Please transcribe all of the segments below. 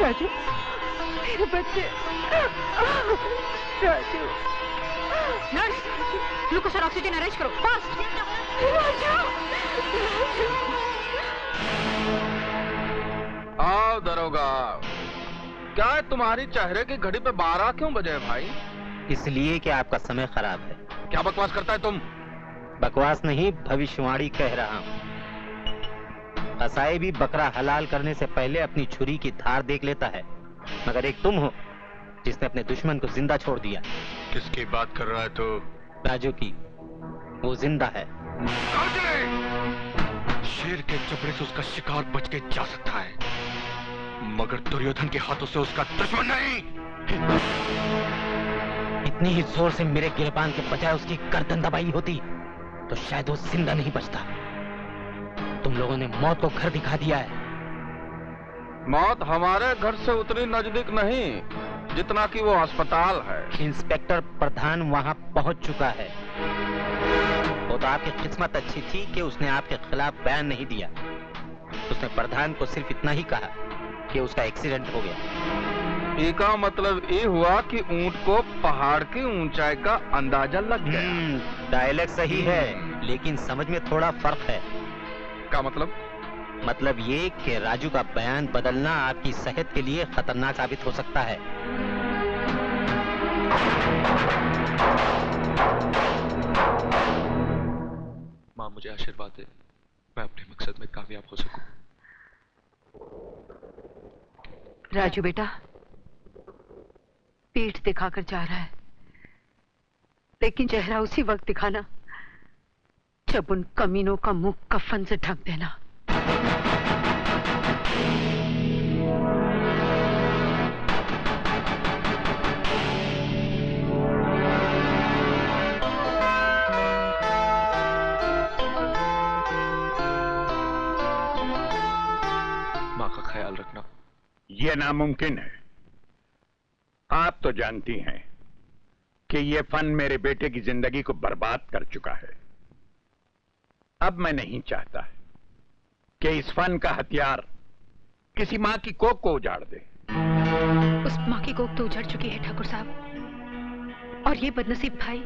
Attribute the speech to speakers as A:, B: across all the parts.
A: राजू, मेरे बच्चे। Raju.
B: Nurse, glucose और ऑक्सीजन अरेंज करो, फास्ट।
A: राजू।
C: आओ दरोगा, क्या है तुम्हारी चेहरे की घड़ी पे 12 क्यों बजे भाई?
D: इसलिए कि आपका समय खराब है।
C: क्या बकवास करता है तुम?
D: बकवास नहीं, भविष्यवाणी कह रहा हूँ। कसाई भी बकरा हलाल करने से पहले अपनी छुरी की धार देख लेता है, मगर एक तुम हो जिसने अपने दुश्मन को जिंदा छोड़ दिया।
E: किसकी बात कर रहा है तू?
D: राजू की। वो जिंदा है।
E: शेर के चपड़े से उसका शिकार बच के जा सकता है, मगर दुर्योधन के हाथों से उसका दुश्मन नहीं।
D: इतनी ही जोर से मेरे गिरबान के बजाय उसकी गर्दन दबाई होती तो शायद वो जिंदा नहीं बचता। तुम लोगों ने मौत को घर दिखा दिया है।
C: मौत हमारे घर से उतनी नजदीक नहीं जितना कि वो अस्पताल है।
D: इंस्पेक्टर प्रधान वहां पहुंच चुका है। वो तो आपकी किस्मत अच्छी थी कि उसने आपके खिलाफ बयान नहीं दिया। उसने प्रधान को सिर्फ इतना ही कहा कि उसका एक्सीडेंट हो गया।
C: इसका मतलब ये हुआ कि ऊंट को पहाड़ की ऊंचाई का अंदाजा लग गया।
D: डायलॉग सही है, लेकिन समझ में थोड़ा फर्क है।
C: क्या मतलब?
D: मतलब ये कि राजू का बयान बदलना आपकी सेहत के लिए खतरनाक साबित हो सकता है।
E: माँ मुझे आशीर्वाद दे, मैं अपने मकसद में कामयाब हो सकूं।
A: राजू बेटा, पीठ दिखाकर जा रहा है, लेकिन चेहरा उसी वक्त दिखाना जब उन कमीनों का मुंह कफन से ढक देना।
E: माँ का ख्याल रखना।
F: यह नामुमकिन है। आप तो जानती हैं कि यह फन मेरे बेटे की जिंदगी को बर्बाद कर चुका है। अब मैं नहीं चाहता कि इस फन का हथियार किसी मां की कोख को उजाड़ दे।
B: उस मां की कोख तो उजड़ चुकी है ठाकुर साहब, और ये बदनसीब भाई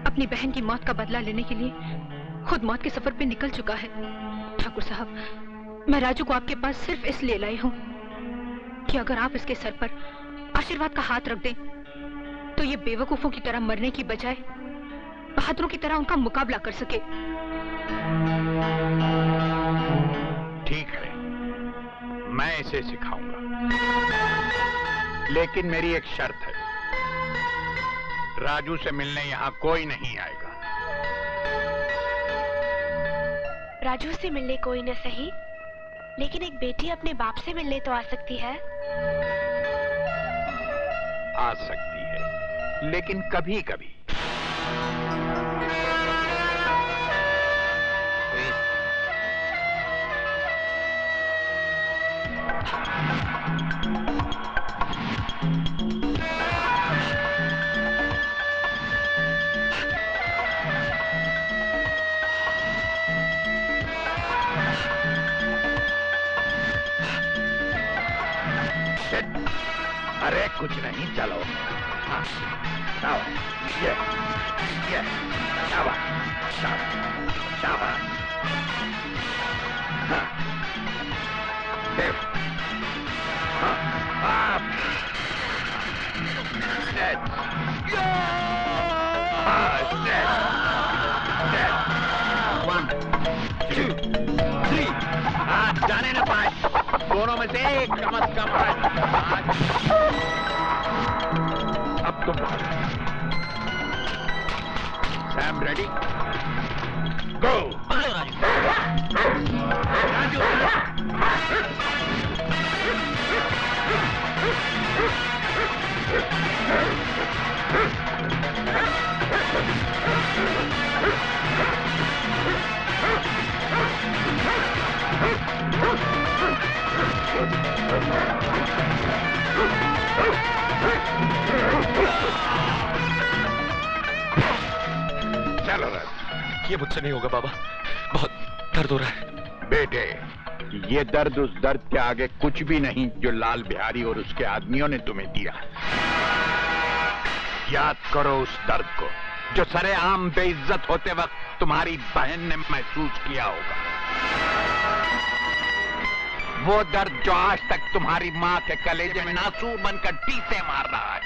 B: अपनी बहन की मौत का बदला लेने के लिए खुद मौत के सफर पे निकल चुका है। ठाकुर साहब, मैं राजू को आपके पास सिर्फ इसलिए लाई हूं कि अगर आप इसके सर पर आशीर्वाद का हाथ रख दें तो ये बेवकूफों की तरह मरने की बजाय बहादुरों की तरह उनका मुकाबला कर सके।
F: ठीक है, मैं इसे सिखाऊंगा, लेकिन मेरी एक शर्त है। राजू से मिलने यहां कोई नहीं आएगा।
G: राजू से मिलने कोई न सही, लेकिन एक बेटी अपने बाप से मिलने तो आ सकती है।
F: आ सकती है, लेकिन कभी कभी। अरे कुछ नहीं, चलो। हाँ, ये, शाबाश, शाबाश, शाबाश। हाँ, हाँ, आप, dead, हाँ, dead, dead, 1, 2, 3, हाँ, जाने न पाए, दोनों में से एक कम से कम अब तुम सैम रेडी? गो! चलो राज।
E: ये मुझसे नहीं होगा बाबा, बहुत दर्द हो रहा है।
F: बेटे, ये दर्द उस दर्द के आगे कुछ भी नहीं जो लाल बिहारी और उसके आदमियों ने तुम्हें दिया। याद करो उस दर्द को जो सरेआम बेइज्जत होते वक्त तुम्हारी बहन ने महसूस किया होगा। वो दर्द जो आज तक तुम्हारी मां के कलेजे में नासूर बनकर टीसे मार रहा है।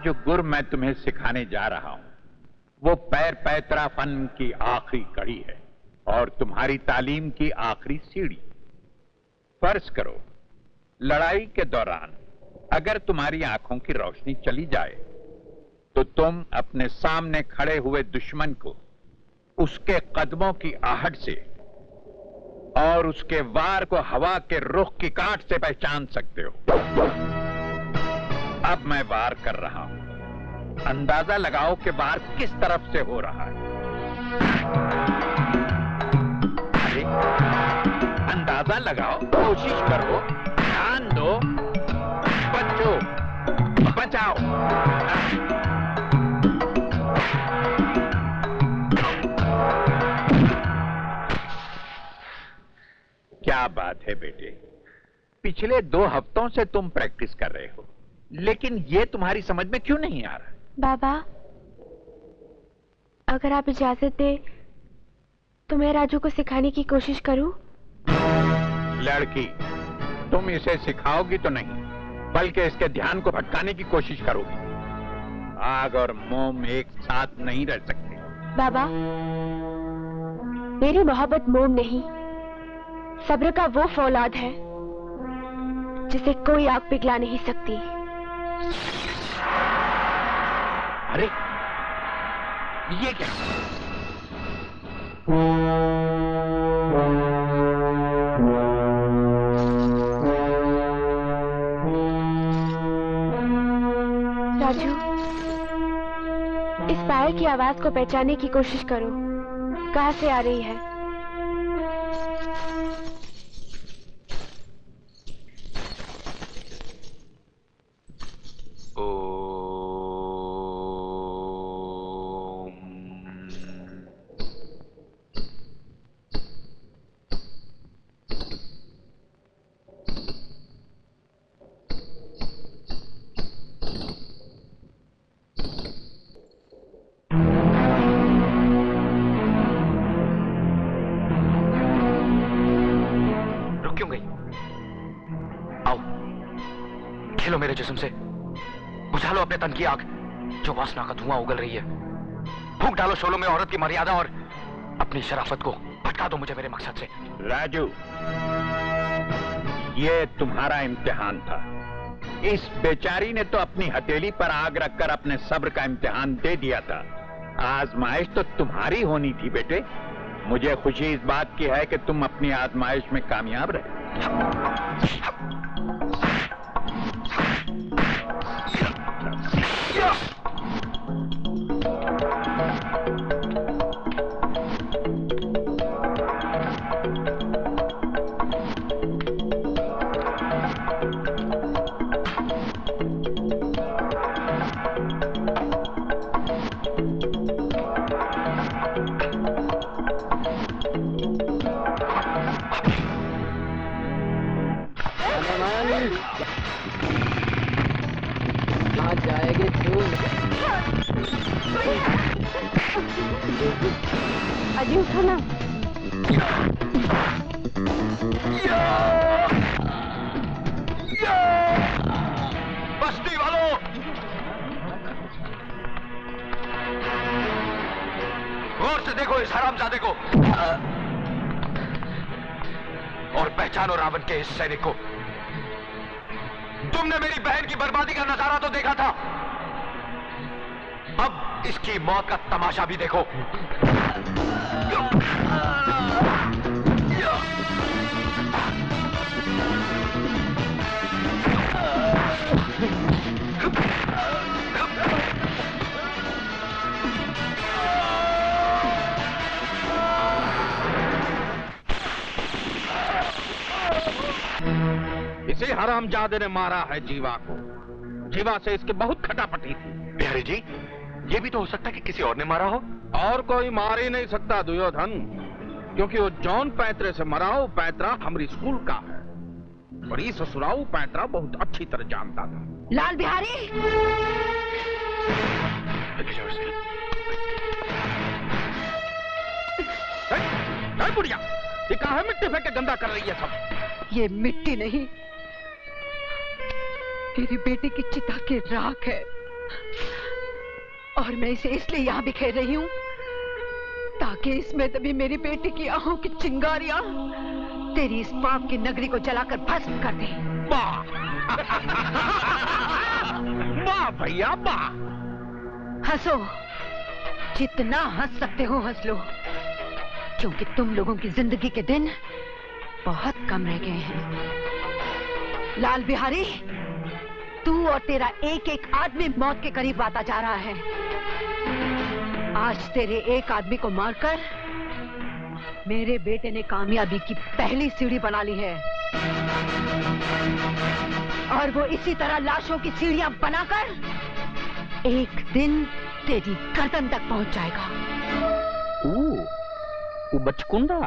F: जो गुर मैं तुम्हें सिखाने जा रहा हूं वो पैर पैतरा फन की आखिरी कड़ी है और तुम्हारी तालीम की आखिरी सीढ़ी। फर्ज करो लड़ाई के दौरान अगर तुम्हारी आंखों की रोशनी चली जाए तो तुम अपने सामने खड़े हुए दुश्मन को उसके कदमों की आहट से और उसके वार को हवा के रुख की काट से पहचान सकते हो। अब मैं वार कर रहा हूं, अंदाजा लगाओ कि वार किस तरफ से हो रहा है। अरे अंदाजा लगाओ, कोशिश करो, ध्यान दो, बचो, बचाओ। क्या बात है बेटे, पिछले 2 हफ्तों से तुम प्रैक्टिस कर रहे हो, लेकिन ये तुम्हारी समझ में क्यों नहीं आ रहा?
G: बाबा, अगर आप इजाजत दे तो मैं राजू को सिखाने की कोशिश करूं?
F: लड़की, तुम इसे सिखाओगी तो नहीं, बल्कि इसके ध्यान को भटकाने की कोशिश करोगी। आग और मोम एक साथ नहीं रह सकते।
G: बाबा, मेरी मोहब्बत मोम नहीं, सब्र का वो फौलाद है जिसे कोई आग पिघला नहीं सकती।
F: अरे ये क्या?
G: राजू, इस पायल की आवाज को पहचानने की कोशिश करो, कहां से आ रही है?
E: खेलो मेरे जिस्म से, बुझा लो अपने तन की आग जो वासना का धुआं उगल रही है। फूंक डालो शोलों में औरत की मर्यादा और अपनी शराफत को भटका दो मुझे मेरे मकसद से।
F: राजू, ये तुम्हारा इम्तिहान था। इस बेचारी ने तो अपनी हथेली पर आग रखकर अपने सब्र का इम्तिहान दे दिया था। आजमाइश तो तुम्हारी होनी थी बेटे। मुझे खुशी इस बात की है कि तुम अपनी आजमाइश में कामयाब रहे।
H: जाएगी तू।
G: अजी उठो ना।
E: बस्ती वालों, गौर से देखो इस हरामजादे को और पहचानो रावण के इस सैनिक को। तुमने मेरी बहन की बर्बादी का नजारा तो देखा था, अब इसकी मौत का तमाशा भी देखो।
C: इसी हरामजादे ने मारा है जीवा को। जीवा से इसकी बहुत खटापटी थी।
E: बिहारी जी, ये भी तो हो सकता है कि किसी और ने मारा हो।
C: और कोई मार ही नहीं सकता दुर्योधन, क्योंकि वो जौन पैतरे से मरा हो, पैतरा हमारी स्कूल का है। बड़ी ससुराऊ पैतरा बहुत अच्छी तरह जानता था।
A: लाल बिहारी,
C: बुढ़िया, ये कहा है मिट्टी फेंक के गंदा कर रही है सब।
A: ये मिट्टी नहीं, तेरी बेटी की चिता की राख है, और मैं इसे इसलिए यहाँ बिखेर रही हूँ ताकि इसमें तभी मेरी बेटी की आंखों की चिंगारियां तेरी इस पाप की नगरी को जलाकर भस्म कर दे।
C: वाह वाह भैया वाह।
A: हंसो, जितना हंस सकते हो हंस लो, क्योंकि तुम लोगों की जिंदगी के दिन बहुत कम रह गए हैं। लाल बिहारी, तू और तेरा एक एक आदमी मौत के करीब आता जा रहा है। आज तेरे एक आदमी को मारकर मेरे बेटे ने कामयाबी की पहली सीढ़ी बना ली है, और वो इसी तरह लाशों की सीढ़ियां बनाकर एक दिन तेरी गर्दन तक पहुंच जाएगा।
F: वो बचकुंडा।